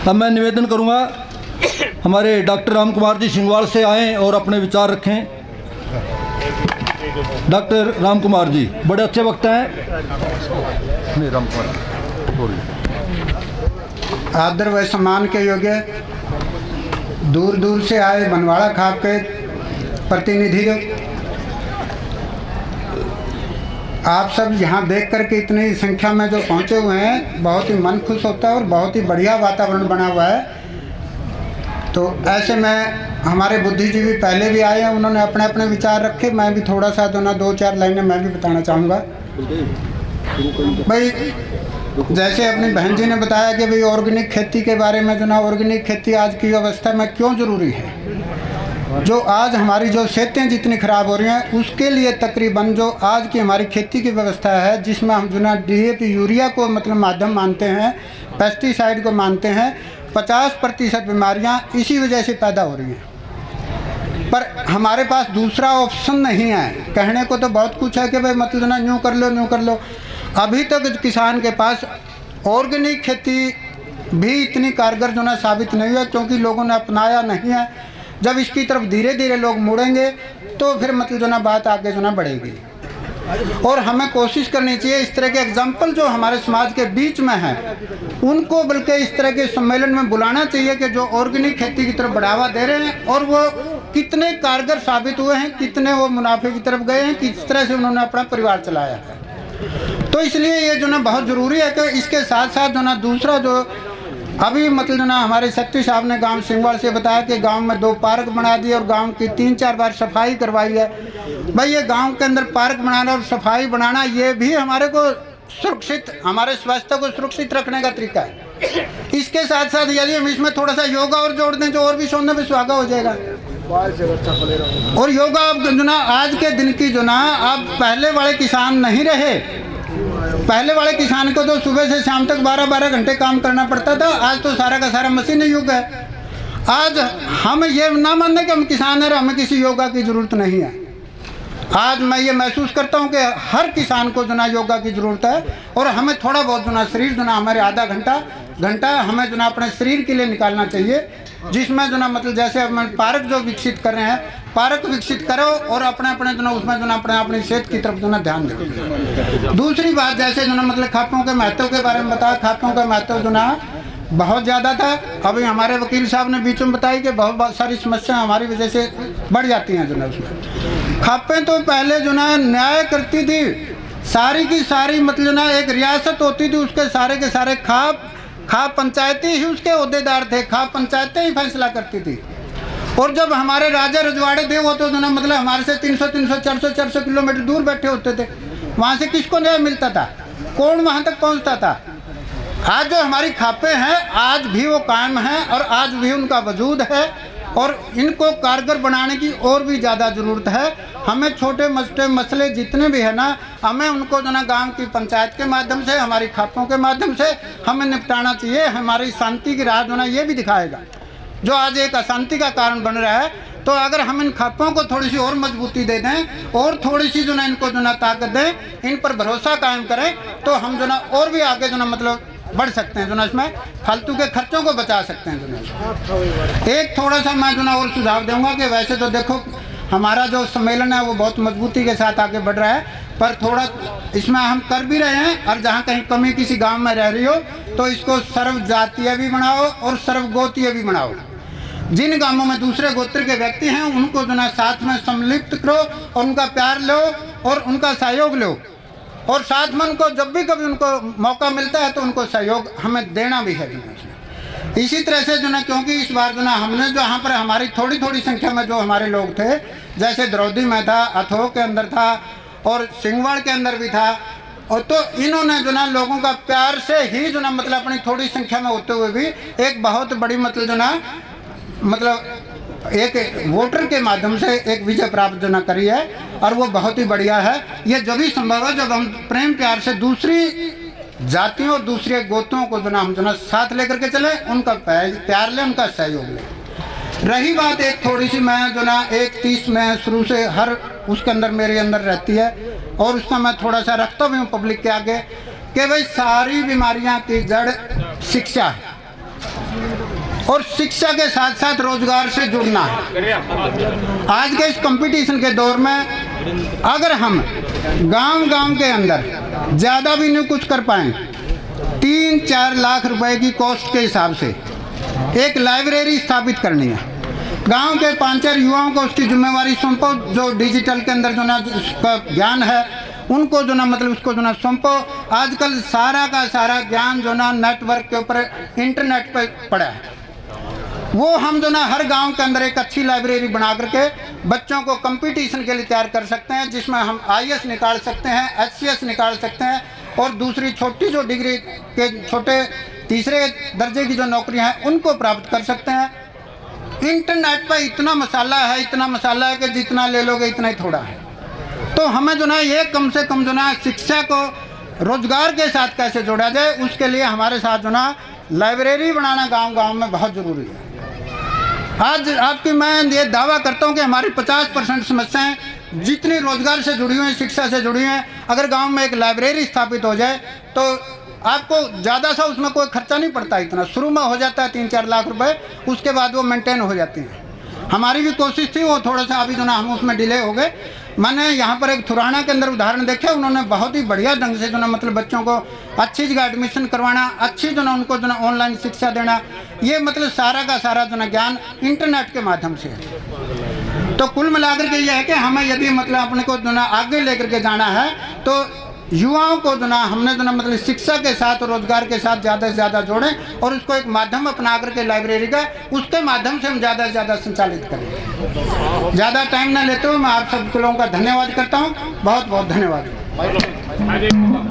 अब मैं निवेदन करूंगा हमारे डॉक्टर राम कुमार जी सिंगवाल से आएँ और अपने विचार रखें। डॉक्टर राम कुमार जी बड़े अच्छे वक्ता हैं। नहीं, राम कुमार आदर व सम्मान के योग्य दूर दूर से आए बनवाड़ा खाप के प्रतिनिधि, आप सब यहाँ देख करके इतनी संख्या में जो पहुँचे हुए हैं, बहुत ही मन खुश होता है और बहुत ही बढ़िया वातावरण बना हुआ है। तो ऐसे में हमारे बुद्धिजीवी पहले भी आए हैं, उन्होंने अपने अपने विचार रखे। मैं भी थोड़ा सा जो ना 2-4 लाइनें मैं भी बताना चाहूँगा। भाई जैसे अपनी बहन जी ने बताया कि भाई ऑर्गेनिक खेती के बारे में जो ना, ऑर्गेनिक खेती आज की अवस्था में क्यों ज़रूरी है। जो आज हमारी जो सेहतें जितनी ख़राब हो रही हैं, उसके लिए तकरीबन जो आज की हमारी खेती की व्यवस्था है, जिसमें हम जो ना DAP यूरिया को मतलब माध्यम मानते हैं, पेस्टिसाइड को मानते हैं, 50% बीमारियां इसी वजह से पैदा हो रही हैं। पर हमारे पास दूसरा ऑप्शन नहीं है। कहने को तो बहुत कुछ है कि भाई मतलब ना यूँ कर लो यूँ कर लो। अभी तक किसान के पास ऑर्गेनिक खेती भी इतनी कारगर जो ना साबित नहीं हुआ, क्योंकि लोगों ने अपनाया नहीं है। जब इसकी तरफ धीरे धीरे लोग मुड़ेंगे तो फिर मतलब जो ना बात आगे जो ना बढ़ेगी। और हमें कोशिश करनी चाहिए इस तरह के एग्जाम्पल जो हमारे समाज के बीच में हैं, उनको बल्कि इस तरह के सम्मेलन में बुलाना चाहिए कि जो ऑर्गेनिक खेती की तरफ बढ़ावा दे रहे हैं और वो कितने कारगर साबित हुए हैं, कितने वो मुनाफे की तरफ गए हैं, किस तरह से उन्होंने अपना परिवार चलाया है। तो इसलिए ये जो ना बहुत ज़रूरी है कि इसके साथ साथ जो ना दूसरा जो अभी मतलब जो ना हमारे सेक्रेटरी साहब ने गांव सिंगवाल से बताया कि गांव में 2 पार्क बना दिए और गांव की 3-4 बार सफाई करवाई है। भाई ये गांव के अंदर पार्क बनाना और सफाई बनाना, ये भी हमारे को सुरक्षित, हमारे स्वास्थ्य को सुरक्षित रखने का तरीका है। इसके साथ साथ यदि हम इसमें थोड़ा सा योगा और जोड़ दें, जो और भी सोने में सुहागा हो जाएगा। और योगा अब जो ना आज के दिन की जो ना, अब पहले वाले किसान नहीं रहे। पहले वाले किसान को तो सुबह से शाम तक 12-12 घंटे काम करना पड़ता था। आज तो सारा का सारा मशीन युग है। आज हम ये ना मानने कि हम किसान हैं और हमें किसी योगा की ज़रूरत नहीं है। आज मैं ये महसूस करता हूँ कि हर किसान को जो ना योगा की ज़रूरत है और हमें थोड़ा बहुत जो ना शरीर जो ना हमारे आधा घंटा हमें जो ना अपने शरीर के लिए निकालना चाहिए, जिसमें जो ना मतलब जैसे हम पार्क जो विकसित कर रहे हैं, पार्क विकसित करो और अपने अपने जो ना उसमें जो ना अपनी सेहत की तरफ जो ना ध्यान दो। दूसरी बात जैसे जो ना मतलब खापों के महत्व के बारे में बताया। खापों का महत्व जो ना बहुत ज़्यादा था। अभी हमारे वकील साहब ने बीच में बताई कि बहुत सारी समस्याएं हमारी वजह से बढ़ जाती हैं जो ना उसमें। खापें तो पहले जो ना न्याय करती थी, सारी की सारी मतलब जो ना एक रियासत होती थी, उसके सारे के सारे खाप पंचायतें ही उसके अहदेदार थे। खाप पंचायतें ही फैसला करती थी। और जब हमारे राजा रजवाड़े थे वो तो जो ना मतलब हमारे से 300-400 किलोमीटर दूर बैठे होते थे। वहाँ से किसको न्याय मिलता था? कौन वहाँ तक पहुँचता था? आज जो हमारी खापें हैं, आज भी वो कायम हैं और आज भी उनका वजूद है और इनको कारगर बनाने की और भी ज़्यादा ज़रूरत है। हमें छोटे मोटे मसले जितने भी है ना, हमें उनको जो ना गांव की पंचायत के माध्यम से, हमारी खापों के माध्यम से हमें निपटाना चाहिए। हमारी शांति की राह जो ना ये भी दिखाएगा। जो आज एक अशांति का कारण बन रहा है, तो अगर हम इन खापों को थोड़ी सी और मजबूती दे दें और थोड़ी सी जो ना इनको जो ना ताकत दें, इन पर भरोसा कायम करें, तो हम जो ना और भी आगे जो ना मतलब बढ़ सकते हैं। जो ना इसमें फालतू के खर्चों को बचा सकते हैं। जो ना एक थोड़ा सा मैं जो ना और सुझाव दूंगा कि वैसे तो देखो हमारा जो सम्मेलन है वो बहुत मजबूती के साथ आगे बढ़ रहा है, पर थोड़ा इसमें हम कर भी रहे हैं। और जहाँ कहीं कमी किसी गांव में रह रही हो तो इसको सर्व जातीय भी बनाओ और सर्वगोतीय भी बनाओ। जिन गांवों में दूसरे गोत्र के व्यक्ति हैं उनको जो ना साथ में सम्मिलित करो और उनका प्यार लो और उनका सहयोग लो। और साथ में उनको जब भी कभी उनको मौका मिलता है तो उनको सहयोग हमें देना भी है। इसी तरह से जो ना, क्योंकि इस बार जो ना हमने जो यहाँ पर हमारी थोड़ी संख्या में जो हमारे लोग थे, जैसे द्रौदी में था, अथोह के अंदर था और सिंगवाड़ के अंदर भी था, और तो इन्होंने जो ना लोगों का प्यार से ही जो ना मतलब अपनी थोड़ी संख्या में होते हुए भी एक बहुत बड़ी मतलब जो ना मतलब एक वोटर के माध्यम से एक विजय प्राप्त जो ना करी है। और वो बहुत ही बढ़िया है। ये जब भी संभव है जब हम प्रेम प्यार से दूसरी जातियों और दूसरे गोत्रों को जो ना हम जो ना साथ लेकर के चले, उनका प्यार लें, उनका सहयोग लें। रही बात एक थोड़ी सी, मैं जो ना 1-30 में शुरू से हर उसके अंदर मेरे अंदर रहती है और उसका मैं थोड़ा सा रखता भी हूँ पब्लिक के आगे कि भाई सारी बीमारियाँ की जड़ शिक्षा है। और शिक्षा के साथ साथ रोजगार से जुड़ना है। आज के इस कंपटीशन के दौर में अगर हम गांव-गांव के अंदर ज़्यादा भी नहीं कुछ कर पाएँ, 3-4 लाख रुपए की कॉस्ट के हिसाब से एक लाइब्रेरी स्थापित करनी है। गांव के 5-4 युवाओं को उसकी जिम्मेवारी सौंपो, जो डिजिटल के अंदर जो ना उसका ज्ञान है उनको जो ना मतलब उसको जो ना सौंपो। आजकल सारा का सारा ज्ञान जो ना नेटवर्क के ऊपर इंटरनेट पर पड़ा है। वो हम जो ना हर गांव के अंदर एक अच्छी लाइब्रेरी बना करके बच्चों को कंपटीशन के लिए तैयार कर सकते हैं, जिसमें हम IAS निकाल सकते हैं, HCS निकाल सकते हैं और दूसरी छोटी जो डिग्री के छोटे तीसरे दर्जे की जो नौकरियां हैं उनको प्राप्त कर सकते हैं। इंटरनेट पर इतना मसाला है कि जितना ले लोगे इतना ही थोड़ा है। तो हमें जो ना ये कम से कम जो ना शिक्षा को रोजगार के साथ कैसे जोड़ा जाए, उसके लिए हमारे साथ जो ना लाइब्रेरी बनाना गांव-गांव में बहुत ज़रूरी है। आज आपकी मैं ये दावा करता हूँ कि हमारी 50% समस्याएं जितनी रोजगार से जुड़ी हुई हैं, शिक्षा से जुड़ी हैं, अगर गांव में एक लाइब्रेरी स्थापित हो जाए तो आपको ज़्यादा सा उसमें कोई खर्चा नहीं पड़ता। इतना शुरू में हो जाता है 3-4 लाख रुपए, उसके बाद वो मेंटेन हो जाती हैं। हमारी भी कोशिश थी, वो थोड़ा सा अभी जो ना हम उसमें डिले हो गए। मैंने यहाँ पर एक थुराना के अंदर उदाहरण देखे, उन्होंने बहुत ही बढ़िया ढंग से जो ना मतलब बच्चों को अच्छी जगह एडमिशन करवाना, अच्छी जो ना उनको जो ना ऑनलाइन शिक्षा देना, ये मतलब सारा का सारा जो ना ज्ञान इंटरनेट के माध्यम से है। तो कुल मिलाकर के ये है कि हमें यदि मतलब अपने को जो ना आगे लेकर के जाना है तो युवाओं को जो ना हमने जो ना मतलब शिक्षा के साथ और रोजगार के साथ ज़्यादा से ज़्यादा जोड़ें और उसको एक माध्यम अपना करके लाइब्रेरी का, उसके माध्यम से हम ज़्यादा से ज़्यादा संचालित करें। ज़्यादा टाइम ना लेते हुए मैं आप सब लोगों का धन्यवाद करता हूँ। बहुत बहुत धन्यवाद।